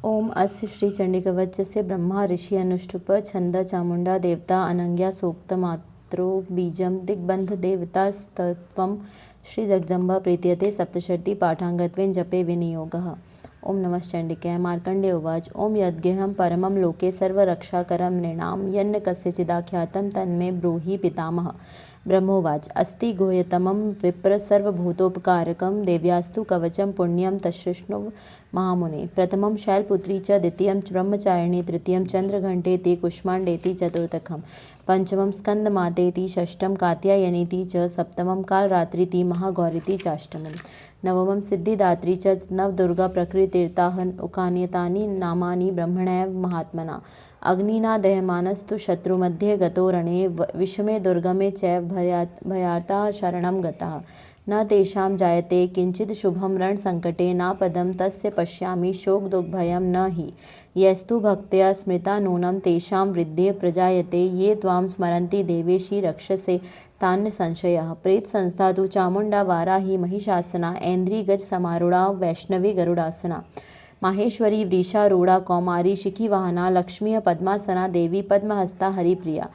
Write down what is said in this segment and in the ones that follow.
ओम अस्य श्री चंडिकवचस्य ब्रह्मा ऋषि अनुष्टुप छंद चामुंडा देवता अनंग्या सूक्त मात्रो बीजम दिग्बंध देवतास्तत्वं श्री जगदम्बा प्रीत्यते सप्तशती पाठांगत्वेन जपे विनियोगः। ओम नमश्चंडिकाय। मार्कंडेय उवाच। ओम यद्गेहं परमं लोके सर्वरक्षाकरं नृणां यन्न कस्यचिदाख्यातं तन्मे ब्रूहि पितामह। ब्रह्मोवाच। अस्ति गुह्यतमं विप्र सर्वभूतोपकारकं देव्यास्तु कवचं पुण्यं तच्छृणु महामुने। प्रथमं शैलपुत्री च द्वितीयं ब्रह्मचारिणी तृतीयं चंद्रघंटेति कुष्मांडेति चतुर्थकं पंचमं स्कंदमातेति षष्ठं कात्यायनीति च सप्तमं कालरात्रिति महागौरीति चाष्टमं नवमं सिद्धिदात्री च नवदुर्गा प्रकृतिर्ताः उकान्यतानि नामानि ब्रह्मणैव महात्मना। अग्निना दह्यमानस्तु शत्रुमध्ये गतो रणे विषमे दुर्गमे चैव भयार्ताः शरणं गताः। न तेषां जायते किंचित् शुभं रणसंकटे नापदं तस्य पश्यामि शोकदुःखभयं न हि यस्तु भक्त्या स्मृता नूनं तेषां वृद्धिः प्रजायते ये त्वां स्मरन्ति देवेशि रक्षसे तान् संशयः। प्रेत संस्था तु चामुंडा वाराही महिषासना ऐन्द्री गज समारूढ़ा वैष्णवी गरुड़ासना माहेश्वरी वृषारूढ़ा कौमारी शिखीवाहना लक्ष्मी पद्मासना देवी पद्महस्ता हरिप्रिया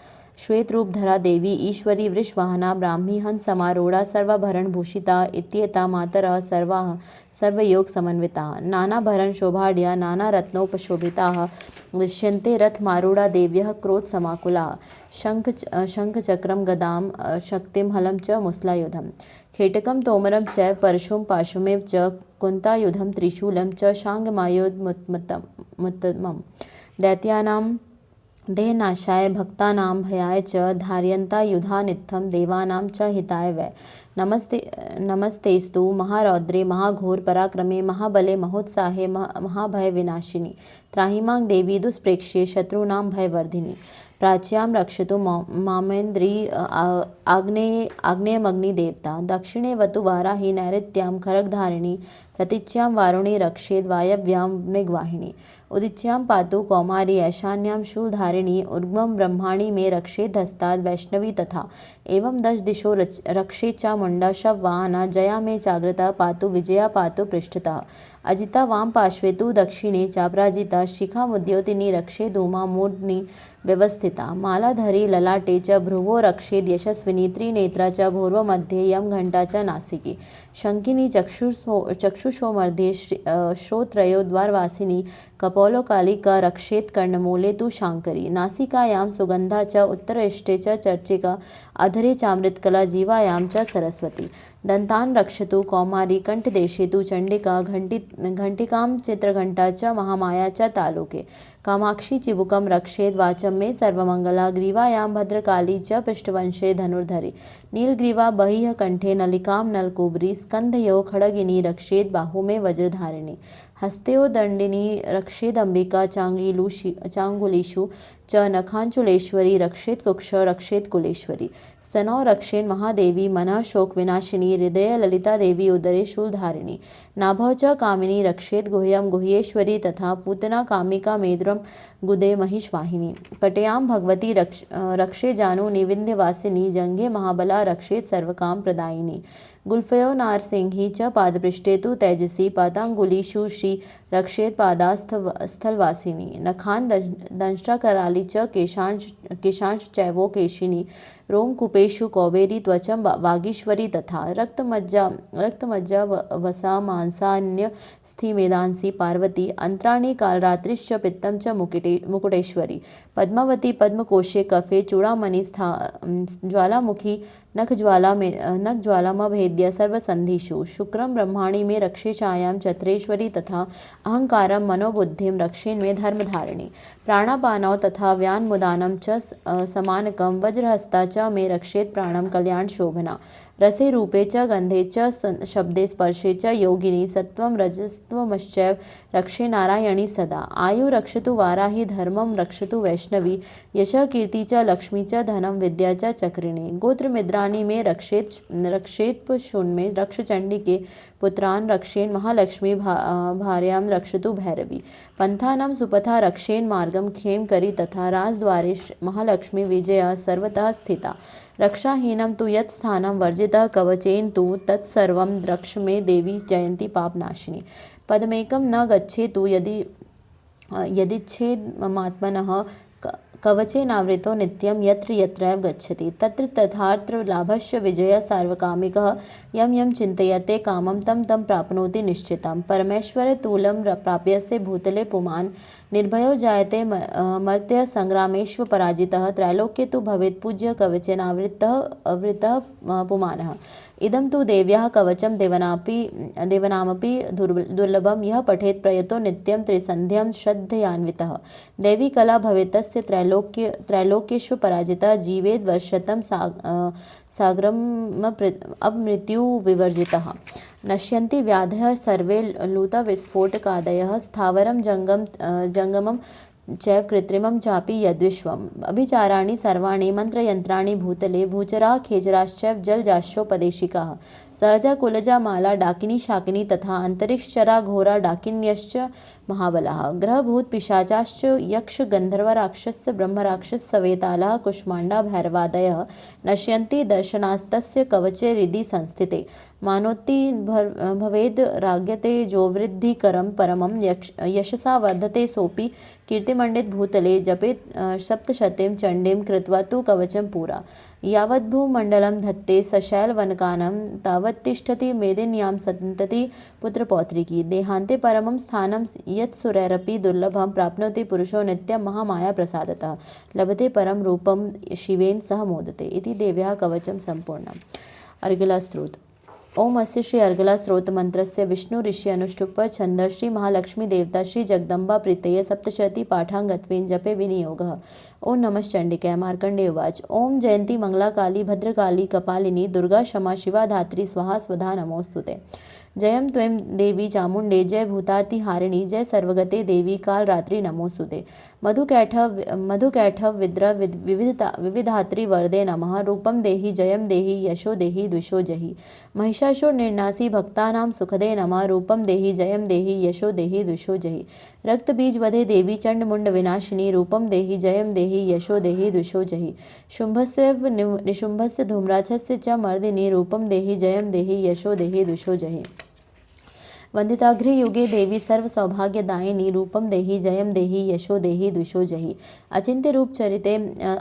श्वेतरूपधरा देवी ईश्वरी वृषवाहना ब्राह्मी हंस समारूढ़ा सर्वाभरण भूषिता इत्येता मातरः सर्वाः सर्वयोग समन्विताः नानाभरण शोभाढ्या नानारत्नोपशोभिताः दृश्यन्ते रथमारूढ़ा देव्यः क्रोध समाकुलाः शंखचक्रं गदां शक्तिं हलं च मुसलायुधं खेटकं तोमरं चैव परशुं पाशुमेव च कुन्तायुधं त्रिशूलं च शाङ्गमायुधमुत्तमं दैत्यानां देहनाशाय भक्तानां भयाय च धारयन्तायुधानित्थं देवानां च हिताय वै। नमस्तेस्तु महारौद्रे महाघोर पराक्रमे महाबले महोत्साहे महाभय विनाशिनी त्राहिमां देवी दुष्प्रेक्ष्ये शत्रूणां भयवर्धिनी। प्राच्यां रक्षतु मामेन्द्री आग्नेयमग्निदेवता दक्षिणे वतु वाराही नैऋत्यां खड्गधारिणी प्रतीच्यां वारुणी रक्षेद् वायव्यां मृगवाहिनी उदिच्यां पातु कौमारी ऐशान्यां शूलधारिणी ऊर्ध्वं ब्रह्माणि मे रक्षेद् हस्ताद् वैष्णवी तथा एवं दश दिशो रक्षेत् चामुण्डा शववाहना जया मे जाग्रता पातु विजया पातु पृष्ठतः अजिता वाम पार्श्वे तु दक्षिणे चापराजिता शिखामुद्योतिनी रक्षेद् उमा मूर्ध्नि व्यवस्थिता मालाधरी ललाटे च भ्रुवो रक्षेद् यशस्विनी त्रिनेत्रा च भूर्वमध्ये यम घंटा च नासिकी शंकिनी चक्षुषो मध्ये श्रोत्रयो द्वारवासिनी कपोलोकालिका रक्षेत् कर्णमूले तु शांकरी नासिकायां सुगंधा च उत्तरेष्टे च चर्चिका अधरे चामृतकला जीवायां च सरस्वती दंतान् रक्षतु कौमारी कंठदेशे तु चंडिका घंटिकां चित्रघंटा च महामाया च तालुके कामाक्षी चिबुकं रक्षेद् वाचं मे सर्वमंगला ग्रीवायां भद्रकाली च पृष्ठवंशे धनुर्धरी नीलग्रीवा बहिः कंठे नलिकां नलकुबरी स्कंधयो खड्गिनी रक्षेद् बाहु मे वज्रधारिणी हस्तयो दंडिनी रक्षेदंबिका चांगुलीषु च नखांचुलेश्वरी रक्षेत् कुक्ष रक्षेत् कुलेश्वरी स्तनौ रक्षेन् महादेवी मनः शोक विनाशिनी हृदय ललिता देवी उदरे शूलधारिणी नाभौ च कामिनी रक्षेत् गुह्यं गुह्येश्वरी तथा पूतना कामिका मेद्रं गुदे महिषवाहिनी कटयां भगवती रक्षे जानुनी विन्ध्यवासिनी जंघे महाबला रक्षेत् सर्वकाम प्रदायिनी गुल्फयो नारसिंही च पादपृष्ठे तु तेजसी पादांगुलीषु श्री रक्षेत् पादास्थलवासिनी नखान् दंष्ट्राकराली च केशांश चैवो केशिनी रोमकूपेषु कौबेरी त्वचं वागीश्वरी तथा रक्तमज्जा वसा मांसान्य स्थिमेदांसी पार्वती अंतराणि कालरात्रिश्च पित्तं च मुकुटेश्वरी पद्मावती पद्मकोशे कफे चूड़ामणि ज्वालामुखी नखज्वालामभेद्य सर्वसन्धिषु शुक्रं ब्रह्माणि मे रक्षे छायां चत्रेश्वरी तथा अहंकारं मनोबुद्धिं रक्षेन् मे धर्मधारिणी प्राणापानौ तथा व्यान्मुदानं च समानकं वज्रहस्ता च मे रक्षेत् प्राणं कल्याणशोभना रसे रूपे च गंधे च शब्दे स्पर्शे च योगिनी सत्वं रजस्त्वमश्चैव रक्षे नारायणी सदा आयु रक्षतु वाराही धर्मं रक्षतु वैष्णवी यशः कीर्ति च लक्ष्मी च धनं विद्या च चक्रिणी गोत्रमिद्राणि मे रक्षेत् शून्मे रक्षचंडिके पुत्रान् रक्षेन् महालक्ष्मी भार्यां रक्षतु भैरवी पंथानां सुपथा रक्षेन् मार्गं खेम करी तथा राजद्वारे महालक्ष्मी विजया सर्वतः स्थिता रक्षाहीनं तु यत् स्थानं वर्जितः कवचेन तु तत्सर्वं रक्ष मे देवी जयन्ती पापनाशिनी पदमेकं न गच्छेतु यदि यदिच्छेदमात्मनः कवचेनावृतो नित्यं यत्र यत्रैव गच्छति तत्र तथात्र लाभस्य विजयः सार्वकामिकः यं यं चिन्तयते कामं तं तं प्राप्नोति निश्चितं परमेश्वरतुलं प्राप्यस्य भूतले पुमान् निर्भयो जायते मर्त्यः संग्रामेष्व पराजितः त्रैलोक्ये तु भवेत् पूज्य कवचेनावृतः पुमानः इदं तु देव्याः कवचं देवनामपि दुर्लभं यः पठेत् प्रयतो नित्यं त्रिसन्ध्यं श्रद्धयान्वितः दैवी कला भवेत् तस्य त्रैलोक्येषु पराजितः जीवेद् वर्षतं साग्रम् अपमृत्युविवर्जितः नश्यन्ति व्याधयः सर्वे लूतविस्फोटकादयः स्थावरं जङ्गमं चैव कृत्रिमं चापि यद्विश्वम् अभिचाराणि सर्वाणि मन्त्रयन्त्राणि भूतले भूचराः खेचराश्चैव जलजाश्चोपदेशिकाः सहजा कुलजा माला डाकिनी शाकिनी तथा अन्तरिक्षचरा घोरा डाकिन्यश्च महाबलाः ग्रहभूतपिशाचाश्च यक्ष गन्धर्वराक्षस ब्रह्मराक्षसवेतालाः कुष्माण्डा भैरवादयः नश्यन्ति दर्शनास्तस्य कवचे हृदि संस्थिते मानोति भवेद् राग्यते जोवृद्धिकरं परमं यशसा वर्धते सोऽपि कीर्तिमण्डित भूतले जपेत् सप्तशतीं चण्डीं कृत्वा तु कवचं पुरा यावद्भूमण्डलं धत्ते सशैलवनकानं तावत् तिष्ठति मेदिन्यां सन्तति पुत्रपौत्रिकी देहान्ते परमं स्थानं यत्सुरैरपि दुर्लभं प्राप्नोति पुरुषो नित्यं महामायाप्रसादतः लभते परं रूपं शिवेन सह मोदते इति देव्याः कवचं सम्पूर्णम्। अर्गला स्तोत्र। ओम अस्य श्री अर्गला स्त्रोत्र मंत्रस्य विष्णु ऋषि अनुष्टुप छंद श्री महालक्ष्मी देवता श्री जगदम्बा प्रीतये सप्तशती पाठांगत्वेन जपे विनियोगः। ओम नमः चंडिकाय। मार्कंडेय उवाच। ओम जयंती मंगला काली भद्रकाली कपालिनी दुर्गा क्षमा शिवा धात्री स्वाहा स्वधा नमोस्तुते। जयं त्वं देवी चामुंडे जय भूतार्ति हारिणी जय सर्वगते देवी कालरात्रि नमोस्तुते। मधुकैठव विद्र विविधात्री वरदे नमः। रूपं देहि जयं देहि यशो देहि द्विषो जहि। महिषासुर निर्नासी भक्तानां सुखदे नमः। रूपं देहि जयं देहि यशो देहि द्विषो जहि। रक्तबीज वधे देवी चंडमुंड विनाशिनी रूपं देहि जयं देहि यशो देहि द्विषो जहि। शुंभस्यैव निशुंभस्य धूम्राक्षस्य च मर्दिनी रूपं देहि जयं देहि यशो देहि द्विषो जहि। वंदिताग्रे युगे देवी सर्व सौभाग्यदायिनी रूपं देहि जयं देहि यशो देहि द्विषो जहि। अचिंत्य रूप चरिते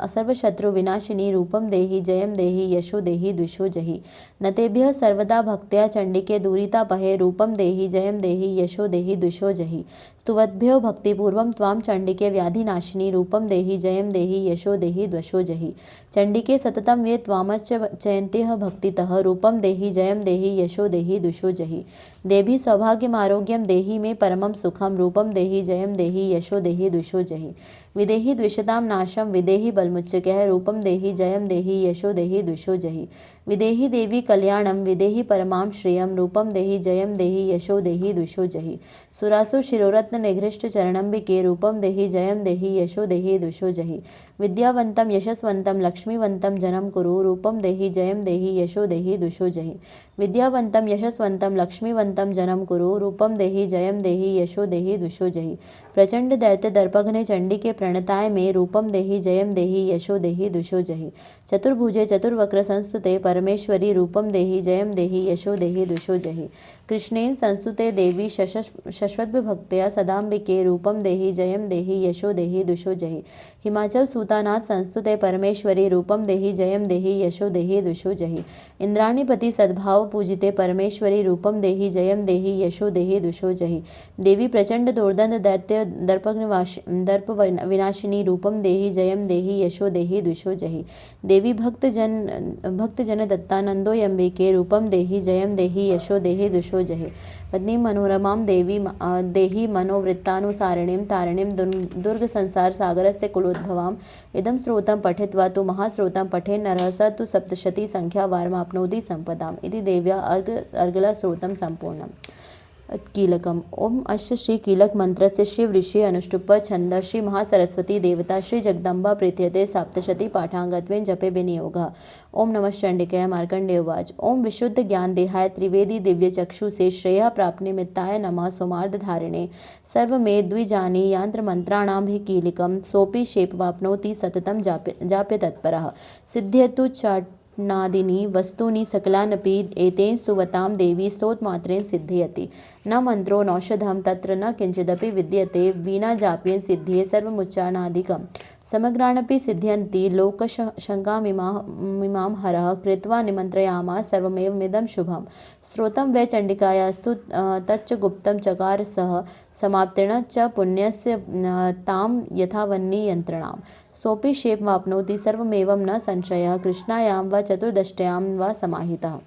सर्वशत्रु विनाशिनी रूपं देहि जयं देहि यशो देहि द्विषो जहि। नतेभ्यः सर्वदा भक्त्या चंडिके दूरितापहे रूपं देहि जयं देहि यशो देहि द्विषो जहि। स्तुवद्भ्यो भक्तिपूर्वं त्वां चंडिके व्याधिनाशिनी रूपं देहि जयं देहि यशो देहि द्विषो जहि। चंडिके सततं ये त्वामश्च चयन्त्यः भक्तितः रूपं देहि जयं देहि यशो देहि द्विषो जहि। देवी सौभाग्यमारोग्यं देहि मे परमं सुखं रूपं देहि जयं देहि यशो देहि द्विषो जहि। विदेहि द्विषतां नाशं विदेहि बलमुच्चकः रूपं देहि जयं देहि यशो देहि द्विषो जहि। विदेहि देवी कल्याणं विदेहि परमां श्रियं रूपं देहि जयं देहि यशो देहि द्विषो जहि। सुरासुर शिरोरत्न निघृष्ट चरणंबिके रूपं देहि जयं देहि यशो देहि द्विषो जहि। विद्यावन्तं यशस्वन्तं लक्ष्मीवन्तं जनं कुरु रूपं देहि जयं देहि यशो देहि द्विषो जहि। विद्यावन्तं यशस्वन्तं लक्ष्मीवन्तं जनं कुरु रूपं देहि जयं देहि यशो देहि द्विषो जहि। प्रचंड दैत्य दर्पघ्ने चंडिके प्रणताय मे रूपं देहि जयं देहि यशो देहि द्विषो जहि। चतुर्भुजे चतुर्वक्र संस्तुते परमेश्वरी रूपं देहि जयं देहि यशो देहि द्विषो जहि। कृष्णेन संस्तुते देवी शश्वद्भक्त्या सदाम्बिके रूपं देहि जयं देहि यशो देहि द्विषो जहि। हिमाचल सूतानाथ संस्तुते परमेश्वरी रूपं देहि जयं देहि यशो देहि द्विषो जहि। इंद्राणीपति सद्भाव पूजिते परमेश्वरी रूपं देहि जयं देहि यशो देहि द्विषो जहि। देवी प्रचंड दुर्दंड दैत्य दर्प विनाशिनी रूपं देहि जयं देहि यशो देहि द्विषो जहि। देवी भक्तजन दत्तानंदो यंबिके रूपं देहि जयं देहि यशो देहि द्विषो जहि। पत्नी मनोरमां देहि मनोवृत्तानुसारिणीं तारिणीं दुर्ग संसार सागरस्य कुलोद्भवाम्। इदं स्त्रोत्रं पठित्वा तु महास्त्रोत्रं पठेन् नरः स तु सप्तशती संख्यावारमाप्नोति सम्पदाम् इति देव्या अर्गला स्त्रोत्रं सम्पूर्णम्। कीलकम्। ओम अस्य श्री कीलक मंत्रस्य शिव ऋषि अनुष्टुप छंद श्री महासरस्वती देवता श्री जगदम्बा प्रीत्यते सप्तशती पाठांगत्वेन जपे विनियोगः। ओम नमः चंडिकाय। मार्कंडेय उवाच। ओम विशुद्ध ज्ञान देहाय त्रिवेदी दिव्य चक्षुषे श्रेयः प्राप्निमित्ताय नमः। सोमार्धधारिणे सर्वमे द्विजानी यंत्र मंत्राणां हि कीलिकं सोऽपि शेपवाप्नोति सततं जाप्य तत्परः। सिद्ध्यतु नादिनी वस्तूनि सकलानपि एतेन सुवतां देवी स्तोत्रमात्रेण सिद्धयति। न मन्त्रो नौषधं तत्र न किञ्चिदपि विद्यते विना जाप्येन सिद्धिये सर्वमुच्चारणादिकं। समग्राणपि सिद्ध्यन्ति लोकशङ्कामिमां हरः कृत्वा निमन्त्रयामास सर्वमेवमिदं शुभम्। स्रोतं वै चण्डिकायास्तु तच्च गुप्तं चकार सः समाप्तेन च पुण्यस्य तां यथावन्नियन्त्रणां। सोऽपि क्षेममाप्नोति सर्वमेवं न संशयः कृष्णायां वा चतुर्दष्ट्यां वा समाहितः।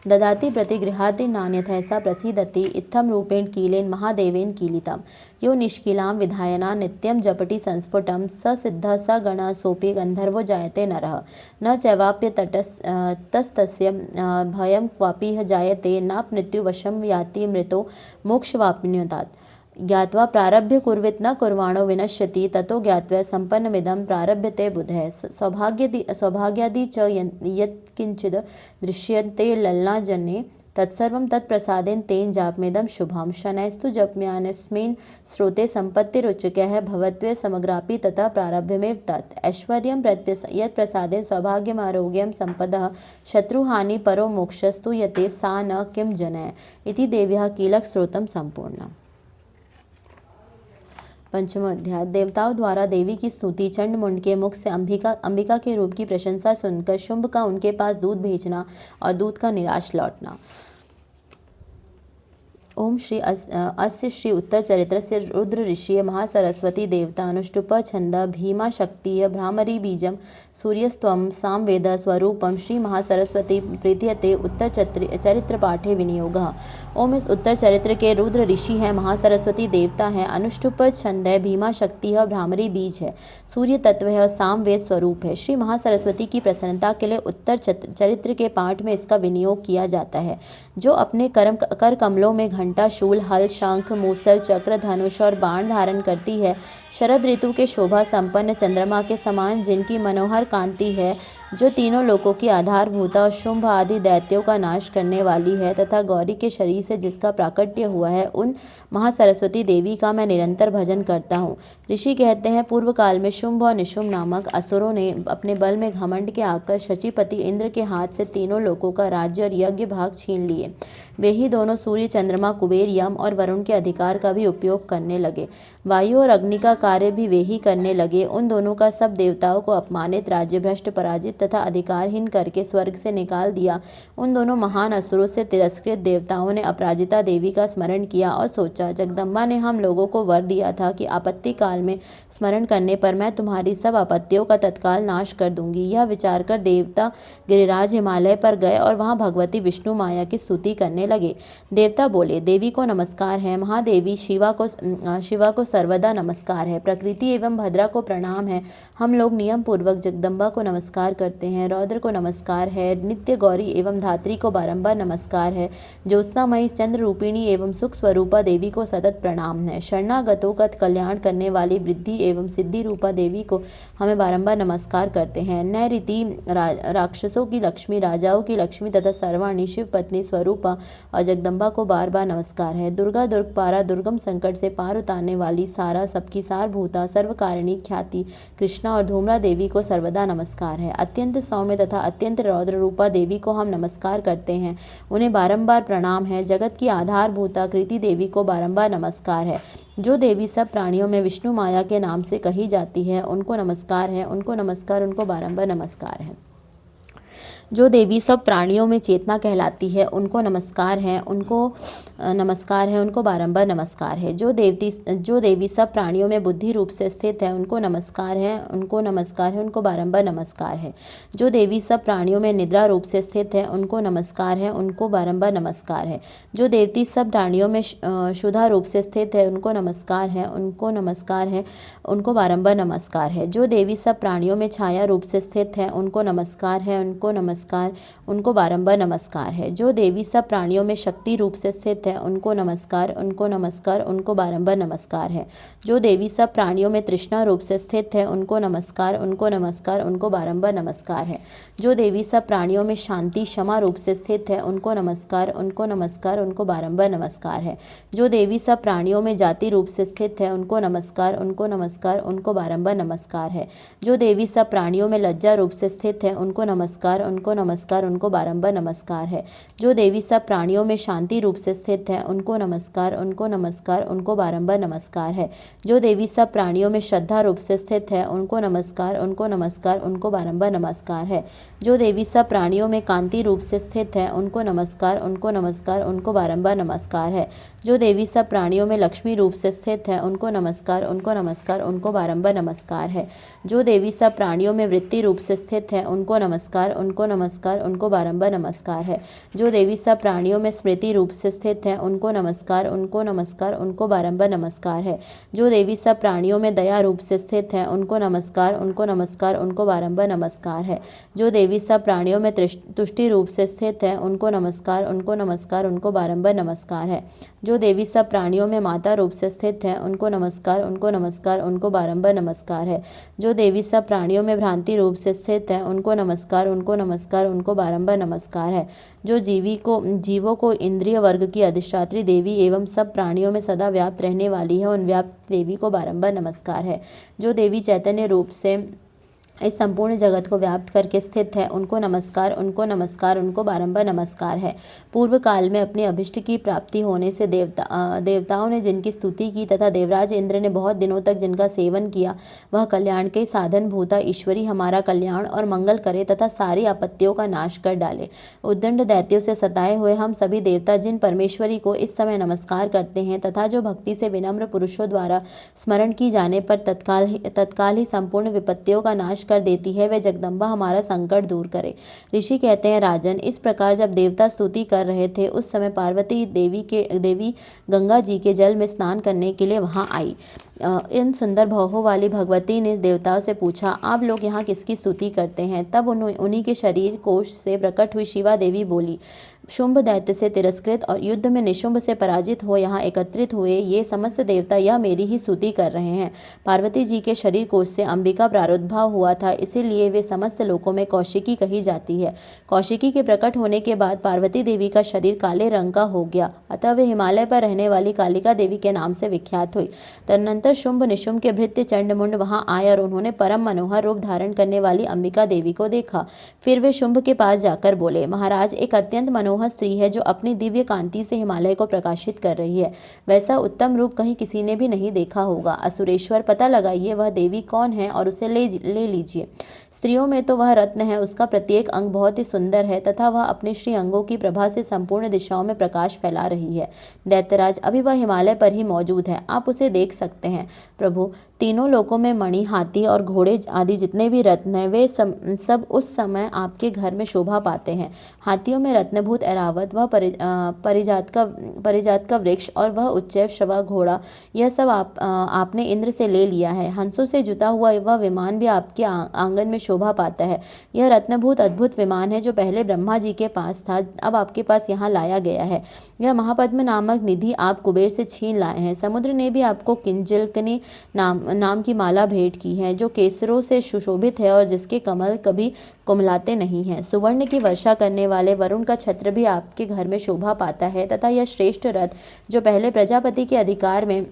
ददाति प्रतिगृहाति नान्यथा सा प्रसीदति इत्थं रूपेण कीलेन महादेवेन कीलितं। यो निष्कीलां विधायना नित्यं जपति संस्फुटं स सिद्धः स गणः सोऽपि गन्धर्वो जायते नरः। न चैवाप्यतस्तस्य भयं क्वापि जायते नापमृत्युवशं याति मृतो मोक्षवाप्नुयात्। ज्ञात्वा प्रारभ्य कुर्वित न कुर्वाणो विनश्यति ततो ज्ञात्वा सम्पन्नमिदं प्रारभ्यते बुधैः। सौभाग्यादि च यत्किञ्चिद् दृश्यते ललनाजने तत्सर्वं तत्प्रसादेन तेन जापमेदं शुभम्। शनैस्तु जप्यमानस्मिन् स्रोते सम्पत्तिरुच्यकैः भवत्वे समग्रापि तथा प्रारभ्यमेव तत्। ऐश्वर्यं यत्प्रसादेन सौभाग्यमारोग्यं सम्पदः शत्रुहानि परो मोक्षस्तु यते सा न किं जनय इति देव्याः कीलकस्तोत्रं सम्पूर्णम्। पंचम अध्याय। देवताओं द्वारा देवी की स्तुति। चंड मुंड के मुख से अंबिका के रूप की प्रशंसा सुनकर शुंभ का उनके पास दूध भेजना और दूध का निराश लौटना। ओम श्री अस्य श्री उत्तर चरित्र से रुद्र ऋषि महासरस्वती देवता अनुष्टुप छंद भीमा शक्ति भ्रामरी बीजम सूर्यस्त्वं सामवेद स्वरूपम श्री महासरस्वती प्रीत्यते उत्तर चरित्र पाठे विनियोगः। ओम इस उत्तर चरित्र के रुद्र ऋषि हैं, महासरस्वती देवता हैं, अनुष्टुप छंद है, भीमा शक्ति है, भ्रामरी बीज है, सूर्य तत्व है और सामवेद स्वरूप है। श्री महासरस्वती की प्रसन्नता के लिए उत्तर चरित्र के पाठ में इसका विनियोग किया जाता है। जो अपने कर कमलों में घंटा, शूल, हल, शंख, मूसल, चक्र, धनुष और बाण धारण करती है, शरद ऋतु के शोभा संपन्न चंद्रमा के समान जिनकी मनोहर कांति है, जो तीनों लोकों की आधारभूता और शुंभ आदि दैत्यों का नाश करने वाली है तथा गौरी के शरीर से जिसका प्राकट्य हुआ है, उन महासरस्वती देवी का मैं निरंतर भजन करता हूँ। ऋषि कहते हैं, पूर्व काल में शुंभ और निशुंभ नामक असुरों ने अपने बल में घमंड के आकर शचीपति इंद्र के हाथ से तीनों लोकों का राज्य और यज्ञ भाग छीन लिए। वे ही दोनों सूर्य, चंद्रमा, कुबेर, यम और वरुण के अधिकार का भी उपयोग करने लगे। वायु और अग्नि का कार्य भी वे ही करने लगे। उन दोनों का सब देवताओं को अपमानित, राज्य भ्रष्ट, पराजित तथा अधिकारहीन करके स्वर्ग से निकाल दिया। उन दोनों महान असुरों से तिरस्कृत देवताओं ने अपराजिता देवी का स्मरण किया और सोचा, जगदम्बा ने हम लोगों को वर दिया था कि आपत्ति काल में स्मरण करने पर मैं तुम्हारी सब आपत्तियों का तत्काल नाश कर दूंगी। यह विचार कर देवता गिरिराज हिमालय पर गए और वहां भगवती विष्णु माया की स्तुति करने लगे। देवता बोले, देवी को नमस्कार है, महादेवी शिवा को सर्वदा नमस्कार है, प्रकृति एवं भद्रा को प्रणाम है। हम लोग नियम पूर्वक जगदम्बा को नमस्कार करते हैं, रौद्र को नमस्कार है, नित्य गौरी एवं धात्री को बारंबार नमस्कार है, ज्योत्सनामयी चंद्र रूपिणी एवं सुख स्वरूपा देवी को सतत प्रणाम है, शरणागतों का कल्याण करने वाली वृद्धि एवं सिद्धि रूपा देवी को हमें बारंबार नमस्कार करते हैं। नैऋति राक्षसों की लक्ष्मी, राजाओं की लक्ष्मी तथा सर्वाणी शिव पत्नी स्वरूपा और जगदम्बा को बार बार नमस्कार है। दुर्गा, दुर्गपारा, दुर्गम संकट से पार उतारने वाली सारा, सबकी सारभूता, सर्वकारिणी ख्याति कृष्णा और धूम्रा देवी को सर्वदा नमस्कार है। अत्यंत सौम्य तथा अत्यंत रौद्र रूपा देवी को हम नमस्कार करते हैं, उन्हें बारंबार प्रणाम है। जगत की आधारभूता कृति देवी को बारंबार नमस्कार है। जो देवी सब प्राणियों में विष्णु माया के नाम से कही जाती है, उनको नमस्कार है, उनको नमस्कार, उनको बारंबार नमस्कार है। जो देवी सब प्राणियों में चेतना कहलाती है, उनको नमस्कार है, उनको नमस्कार है, उनको बारंबार नमस्कार है। जो देवी सब प्राणियों में बुद्धि रूप से स्थित है, उनको नमस्कार है, उनको नमस्कार है, उनको बारंबार नमस्कार है। जो देवी सब प्राणियों में निद्रा रूप से स्थित है, उनको नमस्कार है, उनको बारंबार नमस्कार है। जो देवती सब प्राणियों में क्षुधा रूप से स्थित है, उनको नमस्कार है, उनको नमस्कार है, उनको बारंबार नमस्कार है। जो देवी सब प्राणियों में छाया रूप से स्थित है, उनको नमस्कार है, उनको नमस्कार नमस्कार उनको बारंबार नमस्कार है। जो देवी सब प्राणियों में शक्ति रूप से स्थित है उनको नमस्कार उनको बारंबार नमस्कार है। जो देवी सब प्राणियों में तृष्णा रूप से स्थित है उनको नमस्कार उनको बारंबार नमस्कार है। जो देवी सब प्राणियों में शांति क्षमा रूप से स्थित है उनको नमस्कार उनको बारंबार नमस्कार है। जो देवी सब प्राणियों में जाति रूप से स्थित है उनको नमस्कार उनको बारंबार नमस्कार है। जो देवी सब प्राणियों में लज्जा रूप से स्थित है उनको नमस्कार उनको बारंबार नमस्कार है। जो देवी सब प्राणियों में शांति रूप से स्थित है उनको नमस्कार उनको बारंबार नमस्कार है। जो देवी सब प्राणियों में श्रद्धा रूप से स्थित है उनको नमस्कार उनको बारंबार नमस्कार है। जो देवी सब प्राणियों में कांति रूप से स्थित है उनको नमस्कार उनको बारंबार नमस्कार है। जो देवी सब प्राणियों में लक्ष्मी रूप से स्थित है उनको नमस्कार उनको बारंबार नमस्कार है। जो देवी सब प्राणियों में वृत्ति रूप से स्थित है उनको नमस्कार उनको बारंबार नमस्कार है। जो देवी सब प्राणियों में स्मृति रूप से स्थित है उनको नमस्कार उनको बारंबार नमस्कार है। जो देवी सब प्राणियों में दया रूप से स्थित है उनको नमस्कार उनको बारंबार नमस्कार है। जो देवी सब प्राणियों में तुष्टि रूप से स्थित है उनको नमस्कार उनको बारंबार नमस्कार है। जो देवी सब प्राणियों में माता रूप से स्थित है उनको नमस्कार उनको बारंबार नमस्कार है। जो देवी सब प्राणियों में भ्रांति रूप से स्थित है उनको नमस्कार उनको बारंबार नमस्कार है। जो जीवों को इंद्रिय वर्ग की अधिष्ठात्री देवी एवं सब प्राणियों में सदा व्याप्त रहने वाली है उन व्याप्त देवी को बारंबार नमस्कार है। जो देवी चैतन्य रूप से इस संपूर्ण जगत को व्याप्त करके स्थित है उनको नमस्कार उनको बारंबार नमस्कार है। पूर्व काल में अपने अभिष्ट की प्राप्ति होने से देवताओं ने जिनकी स्तुति की तथा देवराज इंद्र ने बहुत दिनों तक जिनका सेवन किया वह कल्याण के साधन भूता ईश्वरी हमारा कल्याण और मंगल करे तथा सारी आपत्तियों का नाश कर डाले। उद्दंड दैत्यों से सताए हुए हम सभी देवता जिन परमेश्वरी को इस समय नमस्कार करते हैं तथा जो भक्ति से विनम्र पुरुषों द्वारा स्मरण की जाने पर तत्काल ही संपूर्ण विपत्तियों का नाश कर देती है, वे जगदम्बा हमारा संकट दूर करे। ऋषि कहते हैं, राजन, इस प्रकार जब देवता स्तुति कर रहे थे उस समय पार्वती देवी गंगा जी के जल में स्नान करने के लिए वहां आई। इन सुंदर भौहों वाली भगवती ने देवताओं से पूछा, आप लोग यहाँ किसकी स्तुति करते हैं? तब उन्हीं के शरीर कोश से प्रकट हुई शिवा देवी बोली, शुंभ दैत्य से तिरस्कृत और युद्ध में निशुंभ से पराजित हो यहाँ एकत्रित हुए ये समस्त देवता यह मेरी ही स्तुति कर रहे हैं। पार्वती जी के शरीर कोश से अंबिका प्रादुर्भाव हुआ था, इसीलिए वे समस्त लोकों में कौशिकी कही जाती है। कौशिकी के प्रकट होने के बाद पार्वती देवी का शरीर काले रंग का हो गया, अतः वे हिमालय पर रहने वाली कालिका देवी के नाम से विख्यात हुई। तदनंतर शुंभ निशुंभ के भृत्य चंडमुंड वहाँ आए और उन्होंने परम मनोहर रूप धारण करने वाली अंबिका देवी को देखा। फिर वे शुंभ के पास जाकर बोले, महाराज, एक अत्यंत मनोहर स्त्री है जो अपनी दिव्य कांति से हिमालय को प्रकाशित कर रही है। वैसा उत्तम रूप कहीं किसी ने भी नहीं देखा होगा। असुरेश्वर, पता लगाइए वह देवी कौन है और उसे ले लीजिए। स्त्रियों में तो वह रत्न है, उसका प्रत्येक अंग बहुत ही सुंदर है तथा वह अपने श्री अंगों की प्रभा से संपूर्ण दिशाओं में प्रकाश फैला रही है। दैत्यराज, अभी वह हिमालय पर ही मौजूद है, आप उसे देख सकते हैं। प्रभु, तीनों लोकों में मणि, हाथी और घोड़े आदि जितने भी रत्न हैं वे सब उस समय आपके घर में शोभा पाते हैं। हाथियों में रत्नभूत ऐरावत, वह परिजात का वृक्ष और वह उच्चैव श्रवा घोड़ा, यह सब आपने इंद्र से ले लिया है। हंसों से जुता हुआ वह विमान भी आपके आंगन में शोभा पाता है। यह रत्नभूत अद्भुत विमान है जो पहले ब्रह्मा जी के पास था, अब आपके पास यहाँ लाया गया है। यह महापद्म नामक निधि आप कुबेर से छीन लाए हैं। समुद्र ने भी आपको किंजलकनी नाम की माला भेंट की है जो केसरों से सुशोभित है और जिसके कमल कभी कुमलाते नहीं हैं। सुवर्ण की वर्षा करने वाले वरुण का छत्र भी आपके घर में शोभा पाता है तथा यह श्रेष्ठ रथ जो पहले प्रजापति के अधिकार में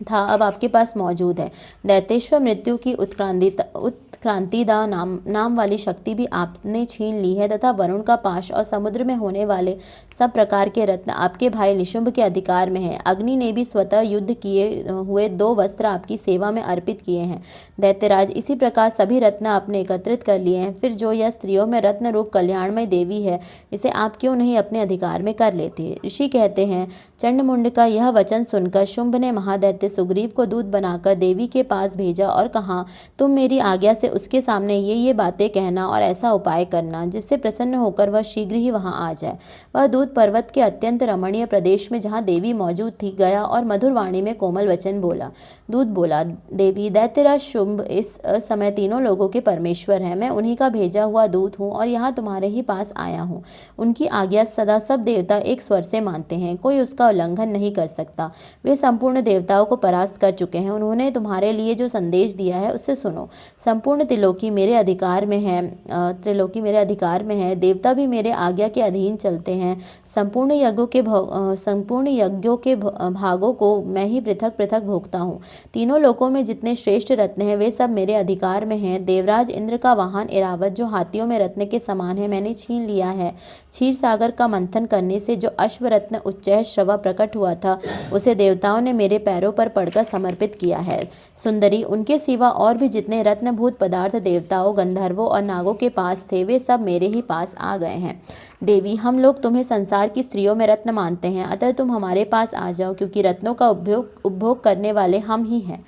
था अब आपके पास मौजूद है। दैतेश्वर मृत्यु की उत्क्रांतिदा नाम वाली शक्ति भी आपने छीन ली है तथा वरुण का पाश और समुद्र में होने वाले सब प्रकार के रत्न आपके भाई निशुंभ के अधिकार में है। अग्नि ने भी स्वतः युद्ध किए हुए 2 वस्त्र आपकी सेवा में अर्पित किए हैं। दैत्यराज, इसी प्रकार सभी रत्न आपने एकत्रित कर लिए हैं। फिर जो यह स्त्रियों में रत्न रूप कल्याणमय देवी है, इसे आप क्यों नहीं अपने अधिकार में कर लेते? ऋषि कहते हैं, चंडमुंड का यह वचन सुनकर शुंभ ने महादैत्य सुग्रीव को दूत बनाकर देवी के पास भेजा और कहा, तुम मेरी आज्ञा से उसके सामने ये बातें कहना और ऐसा उपाय करना जिससे प्रसन्न होकर वह शीघ्र ही वहां आ जाए। वह दूत पर्वत के अत्यंत रमणीय प्रदेश में जहाँ देवी मौजूद थी गया और मधुर वाणी में कोमल वचन बोला। दूत बोला, देवी, दैत्यराज शुंभ इस समय तीनों लोगों के परमेश्वर है। मैं उन्हीं का भेजा हुआ दूत हूँ और यहाँ तुम्हारे ही पास आया हूँ। उनकी आज्ञा सदा सब देवता एक स्वर से मानते हैं, कोई उसका उल्लंघन नहीं कर सकता। वे संपूर्ण देवताओं को परास्त कर चुके हैं। उन्होंने तुम्हारे लिए जो संदेश दिया है उसे सुनो। संपूर्ण त्रिलोकी मेरे अधिकार में है, देवता भी मेरे आज्ञा के अधीन चलते हैं। संपूर्ण यज्ञों के भागों को मैं ही पृथक पृथक भोगता हूँ। तीनों लोकों में जितने श्रेष्ठ रत्न हैं वे सब मेरे अधिकार में हैं। देवराज इंद्र का वाहन ऐरावत जो हाथियों में रत्न के समान है मैंने छीन लिया है। क्षीर सागर का मंथन करने से जो अश्व रत्न उच्चैः श्रवा प्रकट हुआ था उसे देवताओं ने मेरे पैरों पर पड़कर समर्पित किया है। सुंदरी, उनके सिवा और भी जितने रत्नभूत पदार्थ देवताओं, गंधर्वों और नागों के पास थे वे सब मेरे ही पास आ गए हैं। देवी, हम लोग तुम्हें संसार की स्त्रियों में रत्न मानते हैं, अतः तुम हमारे पास आ जाओ, क्योंकि रत्नों का उपभोग करने वाले हम ही हैं।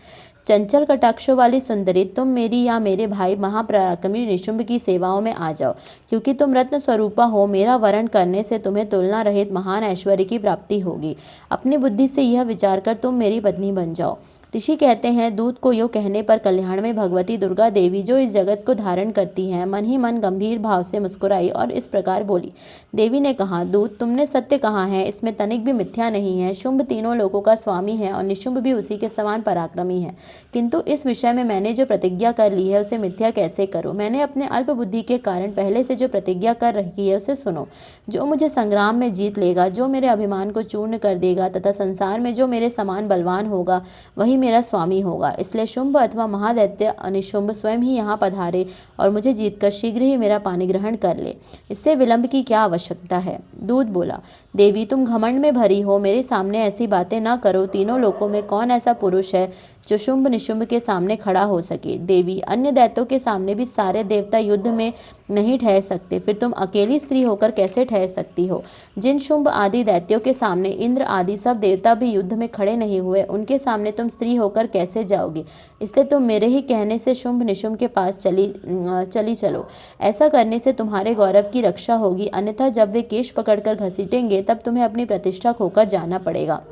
चंचल कटाक्षों वाली सुंदरी, तुम मेरी या मेरे भाई महापराक्रमी निशुंभ की सेवाओं में आ जाओ, क्योंकि तुम रत्न स्वरूपा हो। मेरा वरण करने से तुम्हें तुलना रहित महान ऐश्वर्य की प्राप्ति होगी। अपनी बुद्धि से यह विचार कर तुम मेरी पत्नी बन जाओ। ऋषि कहते हैं, दूत को यूँ कहने पर कल्याण में भगवती दुर्गा देवी जो इस जगत को धारण करती हैं मन ही मन गंभीर भाव से मुस्कुराई और इस प्रकार बोली। देवी ने कहा, दूत, तुमने सत्य कहा है, इसमें तनिक भी मिथ्या नहीं है। शुंभ तीनों लोगों का स्वामी है और निशुंभ भी उसी के समान पराक्रमी है, किंतु इस विषय में मैंने जो प्रतिज्ञा कर ली है उसे मिथ्या कैसे करूं। मैंने अपने अल्प बुद्धि के कारण पहले से जो प्रतिज्ञा कर रखी है उसे सुनो। जो मुझे संग्राम में जीत लेगा, जो मेरे अभिमान को चूर्ण कर देगा तथा संसार में जो मेरे समान बलवान होगा वही मेरा स्वामी होगा। इसलिए शुंभ अथवा महादैत्य निशुंभ स्वयं ही यहाँ पधारे और मुझे जीतकर शीघ्र ही मेरा पानी ग्रहण कर ले। इससे विलंब की क्या आवश्यकता है। दूत बोला, देवी, तुम घमंड में भरी हो, मेरे सामने ऐसी बातें न करो। तीनों लोकों में कौन ऐसा पुरुष है जो शुंभ निशुंभ के सामने खड़ा हो सके। देवी, अन्य दैत्यों के सामने भी सारे देवता युद्ध में नहीं ठहर सकते, फिर तुम अकेली स्त्री होकर कैसे ठहर सकती हो। जिन शुंभ आदि दैत्यों के सामने इंद्र आदि सब देवता भी युद्ध में खड़े नहीं हुए, उनके सामने तुम स्त्री होकर कैसे जाओगी। इसलिए तुम मेरे ही कहने से शुंभ निशुंभ के पास चली चलो। ऐसा करने से तुम्हारे गौरव की रक्षा होगी, अन्यथा जब वे केश पकड़कर घसीटेंगे तब तुम्हें अपनी प्रतिष्ठा खोकर जाना पड़ेगा।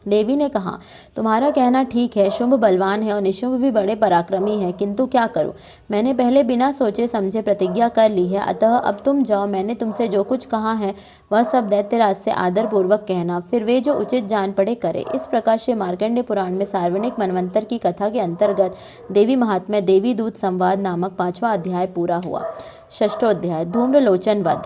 देवी ने कहा, तुम्हारा कहना ठीक है। शुंभ बलवान है और निशुंभ भी बड़े पराक्रमी है, किंतु क्या करूं। मैंने पहले बिना सोचे समझे प्रतिज्ञा कर ली है, अतः अब तुम जाओ। मैंने तुमसे जो कुछ कहा है वह सब दैत्यराज से आदर पूर्वक कहना, फिर वे जो उचित जान पड़े करे। इस प्रकार से मार्कंडेय पुराण में सार्वजनिक मनवंतर की कथा के अंतर्गत देवी महात्म्य देवी दूत संवाद नामक 5वां अध्याय पूरा हुआ। 6वां अध्याय, धूम्रलोचन वध।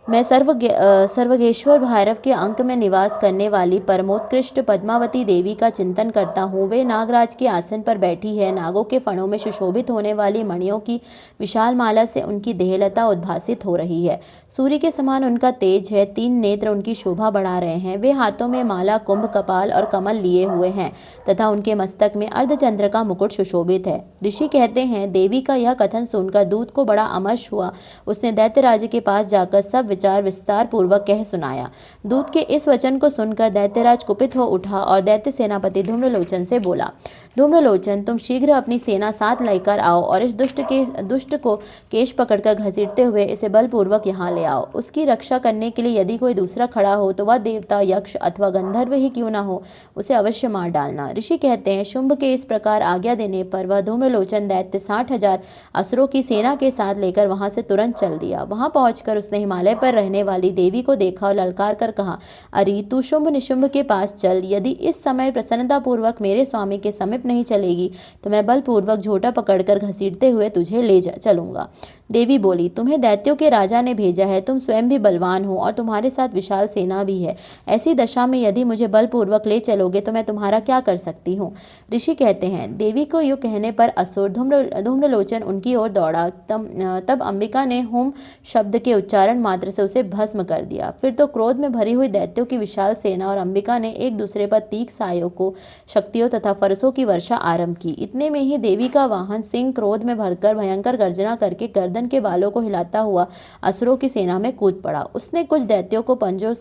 मैं सर्वगेश्वर भैरव के अंक में निवास करने वाली परमोत्कृष्ट पद्मावती देवी का चिंतन करता हूँ। वे नागराज के आसन पर बैठी है। नागों के फणों में सुशोभित होने वाली मणियों की विशाल माला से उनकी देहलता उद्भासित हो रही है। सूर्य के समान उनका तेज है। 3 नेत्र उनकी शोभा बढ़ा रहे हैं। वे हाथों में माला, कुंभ, कपाल और कमल लिए हुए हैं तथा उनके मस्तक में अर्धचंद्र का मुकुट सुशोभित है। ऋषि कहते हैं, देवी का यह कथन सुनकर दूत को बड़ा अमर्ष हुआ। उसने दैत्यराज के पास जाकर सब विचार विस्तार पूर्वक कह सुनाया। दूत के इस वचन को सुनकर दैत्यराज कुपित हो उठा और दैत्य सेनापति धूम्रलोचन से बोला, धूम्रलोचन, तुम शीघ्र अपनी सेना साथ लेकर आओ और इस दुष्ट को केश पकड़कर घसीटते हुए इसे बलपूर्वक यहाँ ले आओ। उसकी रक्षा करने के लिए यदि कोई दूसरा खड़ा हो तो वह देवता, यक्ष अथवा गंधर्व ही क्यों न हो, उसे अवश्य मार डालना। ऋषि कहते हैं, शुंभ के इस प्रकार आज्ञा देने पर वह धूम्रलोचन दैत्य 60,000 असुरों की सेना के साथ लेकर वहां से तुरंत चल दिया। वहां पहुंचकर उसने हिमालय पर रहने वाली देवी को देखा और ललकार कर कहा, अरे तू शुंभ निशुंभ के पास चल। यदि इस समय प्रसन्नता पूर्वक मेरे स्वामी के समीप नहीं चलेगी तो मैं बलपूर्वक झोटा पकड़कर घसीटते हुए तुझे ले चलूंगा। देवी बोली, तुम्हें दैत्यों के राजा ने भेजा है। तुम स्वयं भी बलवान हो और तुम्हारे साथ विशाल सेना भी है। ऐसी दशा में यदि मुझे बलपूर्वक ले चलोगे तो मैं तुम्हारा क्या कर सकती हूँ। ऋषि कहते हैं, देवी को यूँ कहने पर असुर धूम्रलोचन उनकी ओर दौड़ा। तब अंबिका ने हुम शब्द के उच्चारण मात्र से उसे भस्म कर दिया। फिर तो क्रोध में भरी हुई दैत्यों की विशाल सेना और अंबिका ने एक दूसरे पर तीक्ष्ण आयों को, शक्तियों तथा फरसों की वर्षा आरंभ की। इतने में ही देवी का वाहन सिंह क्रोध में भरकर भयंकर गर्जना करके गर्दन के बालों को हिलाता हुआ असुरों की सेना में कूद पड़ा। उसने कुछ दैत्यों को पंजों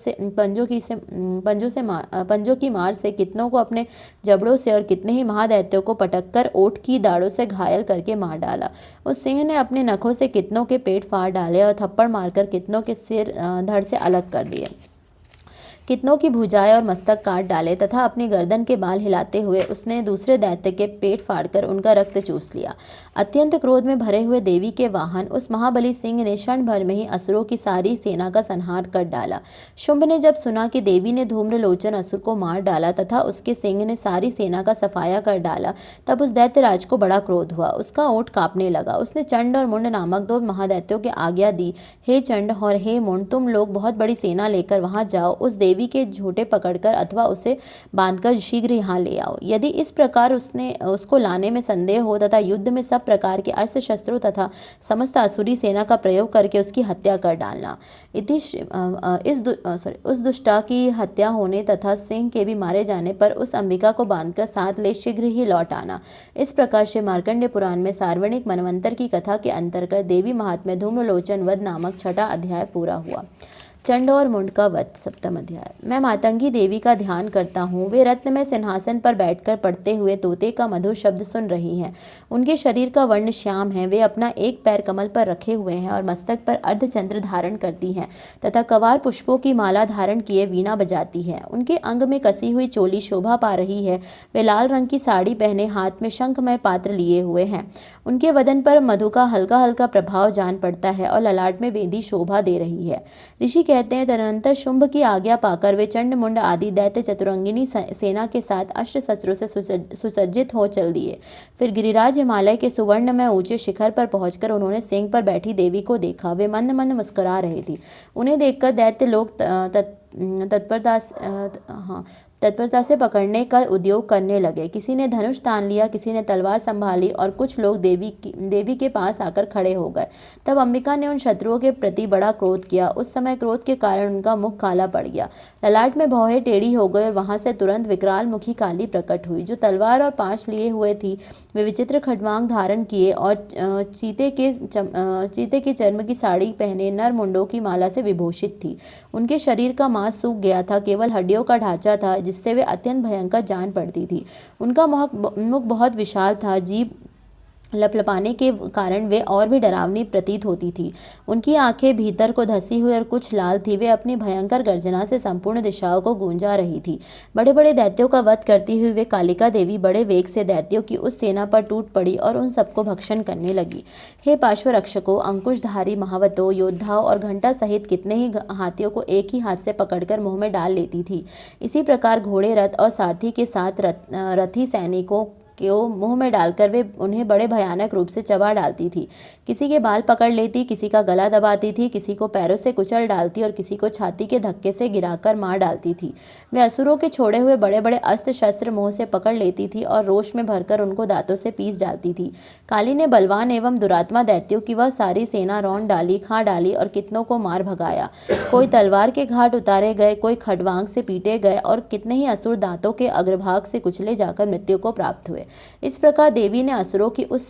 की मार से, कितनों को अपने जबड़ों से और कितने ही महादैत्यों को पटककर ओठ की दाढ़ों से घायल करके मार डाला। उस सिंह ने अपने नखों से कितनों के पेट फाड़ डाले और थप्पड़ मारकर कितनों के सिर धड़ से अलग कर दिए। कितनों की भुजाएं और मस्तक काट डाले तथा अपनी गर्दन के बाल हिलाते हुए उसने दूसरे दैत्य के पेट फाड़कर उनका रक्त चूस लिया। अत्यंत क्रोध में भरे हुए देवी के वाहन उस महाबली सिंह ने क्षण भर में ही असुरों की सारी सेना का संहार कर डाला। शुंभ ने जब सुना कि देवी ने धूम्रलोचन असुर को मार डाला तथा उसके सिंह ने सारी सेना का सफाया कर डाला, तब उस दैत्यराज को बड़ा क्रोध हुआ। उसका ओंठ कांपने लगा। उसने चंड और मुंड नामक दो महादैत्यों की आज्ञा दी, हे चंड और हे मुंड, तुम लोग बहुत बड़ी सेना लेकर वहां जाओ। उस देवी के झोटे पकड़कर अथवा उसे बांधकर शीघ्र यहाँ ले आओ। यदि इस प्रकार उसको लाने में संदेह हो तथा युद्ध में सब प्रकार के अस्त्र शस्त्रों तथा समस्त असुरी सेना का प्रयोग करके उसकी हत्या कर डालना। उस दुष्टा की हत्या होने तथा सिंह के भी मारे जाने पर उस अंबिका को बांधकर साथ ले शीघ्र ही लौट आना। इस प्रकार से मार्कंडेय पुराण में सार्वणिक मनवंतर की कथा के अंतर्गत देवी महात्म्य धूम्रलोचन वध नामक 6वां अध्याय पूरा हुआ। चंड और मुंड का वध, 7वां अध्याय। मैं मातंगी देवी का ध्यान करता हूँ। वे रत्न में सिंहासन पर बैठकर पढ़ते हुए तोते का मधुर शब्द सुन रही हैं। उनके शरीर का वर्ण श्याम है। वे अपना एक पैर कमल पर रखे हुए हैं और मस्तक पर अर्धचंद्र धारण करती हैं तथा कवार पुष्पों की माला धारण किए वीणा बजाती है। उनके अंग में कसी हुई चोली शोभा पा रही है। वे लाल रंग की साड़ी पहने हाथ में शंखमय पात्र लिए हुए हैं। उनके वदन पर मधु का हल्का हल्का प्रभाव जान पड़ता है और ललाट में बेंदी शोभा दे रही है। ऋषि कहते हैं, तदनंतर शुंभ की आज्ञा पाकर वे चंड मुंड आदि दैत्य चतुरंगिनी सेना के साथ अस्त्र शस्त्रों से सुसज्जित हो चल दिए। फिर गिरिराज हिमालय के सुवर्ण में ऊंचे शिखर पर पहुंचकर उन्होंने सिंह पर बैठी देवी को देखा। वे मंद मंद मुस्कुरा रही थी। उन्हें देखकर दैत्य लोग तत्परता से पकड़ने का उद्योग करने लगे। किसी ने धनुष तान लिया, किसी ने तलवार संभाली और कुछ लोग देवी के पास आकर खड़े हो गए। तब अंबिका ने उन शत्रुओं के प्रति बड़ा क्रोध किया। उस समय क्रोध के कारण उनका मुख काला पड़ गया, ललाट में भौहें टेढ़ी हो गई और वहां से तुरंत विकराल मुखी काली प्रकट हुई। जो तलवार और पाश लिए हुए थी वे विचित्र खड्वांग धारण किए और चीते के चर्म की साड़ी पहने नर मुंडों की माला से विभूषित थी। उनके शरीर का मांस सूख गया था, केवल हड्डियों का ढांचा था जिससे वे अत्यंत भयंकर जान पड़ती थी। उनका मुख बहुत विशाल था। जीभ लपलपाने के कारण वे और भी डरावनी प्रतीत होती थी। उनकी आंखें भीतर को धसी हुई और कुछ लाल थी। वे अपनी भयंकर गर्जना से संपूर्ण दिशाओं को गूंजा रही थी। बड़े बड़े दैत्यों का वध करती हुई वे कालिका देवी बड़े वेग से दैत्यों की उस सेना पर टूट पड़ी और उन सबको भक्षण करने लगी। हे पार्श्वरक्षकों, अंकुशधारी महावतों, योद्धाओं और घंटा सहित कितने ही हाथियों को एक ही हाथ से पकड़कर मुंह में डाल लेती थी। इसी प्रकार घोड़े, रथ और सारथी के साथ रथी सैनिकों को मुंह में डालकर वे उन्हें बड़े भयानक रूप से चबा डालती थी। किसी के बाल पकड़ लेती, किसी का गला दबाती थी, किसी को पैरों से कुचल डालती और किसी को छाती के धक्के से गिराकर मार डालती थी। वे असुरों के छोड़े हुए बड़े बड़े अस्त्र शस्त्र मुंह से पकड़ लेती थी और रोष में भरकर उनको दांतों से पीस डालती थी। काली ने बलवान एवं दुरात्मा दैत्यों की वह सारी सेना रौंद डाली, खा डाली और कितनों को मार भगाया। कोई तलवार के घाट उतारे गए, कोई खड्वांग से पीटे गए और कितने ही असुर दांतों के अग्रभाग से कुचले जाकर मृत्यु को प्राप्त हुए। इस प्रकार देवी ने असुरों की उस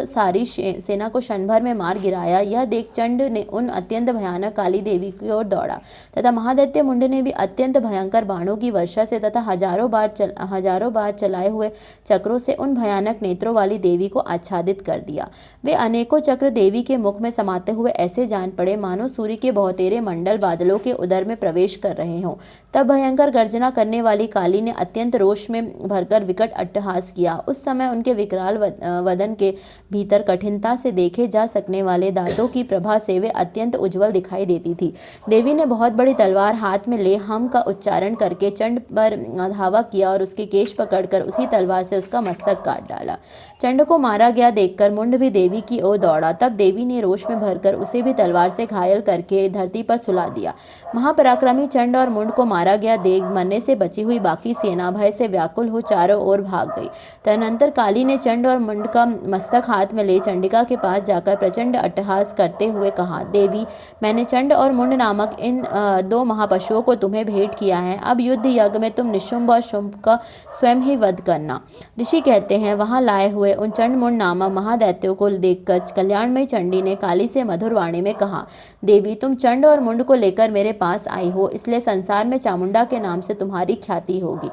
सारी सेना को क्षण भर में मार गिराया। यह देख चंड ने उन अत्यंत भयानक काली देवी की ओर दौड़ा तथा महादैत्य मुंड ने भी अत्यंत भयंकर बाणों की वर्षा से तथा हजारों बार चलाए हुए चक्रों से उन भयानक नेत्रों वाली देवी को आच्छादित कर दिया। वे अनेकों चक्र देवी के मुख में समाते हुए ऐसे जान पड़े मानो सूर्य के बहुतेरे मंडल बादलों के उदर में प्रवेश कर रहे हों। तब भयंकर गर्जना करने वाली काली ने अत्यंत रोष में भरकर विकट अट्टहास किया। उस समय उनके विकराल वदन के भीतर कठिनता से देखे जा सकने वाले दांतों की प्रभा से वे अत्यंत उज्जवल दिखाई देती थी। देवी ने बहुत बड़ी तलवार हाथ में ले हम का उच्चारण करके चंड पर धावा किया और उसके केश पकड़कर उसी तलवार से उसका मस्तक काट डाला। चंड को मारा गया देखकर मुंड भी देवी की ओर दौड़ा। तब देवी ने रोष में भरकर उसे भी तलवार से घायल करके धरती पर सुला दिया। महापराक्रमी चंड और मुंड को मारा गया देख मरने से बची हुई बाकी सेना भय से व्याकुल हो चारों ओर भाग गई। तदनंतर काली ने चंड और मुंड का मस्तक हाथ में ले चंडिका के पास जाकर प्रचंड अट्टहास करते हुए कहा, देवी, मैंने चंड और मुंड नामक इन दो महापशुओं को तुम्हें भेंट किया है। अब युद्ध यज्ञ में तुम निशुंभ और शुंभ का स्वयं ही वध करना। ऋषि कहते हैं, वहां लाए हुए उन चंड मुंड नामक महादैत्यों को देखकर कल्याणमयी चंडी ने काली से मधुर वाणी में कहा, देवी, तुम चंड और मुंड को लेकर मेरे पास आई हो, इसलिए संसार में चामुंडा के नाम से तुम्हारी ख्याति होगी।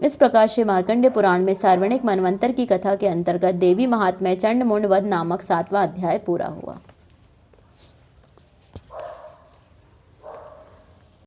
इस प्रकार श्री मार्कंडेय पुराण में सार्वणिक मनवंतर की कथा के अंतर्गत देवी महात्म्य चंड मुंड वध नामक 7वां अध्याय पूरा हुआ।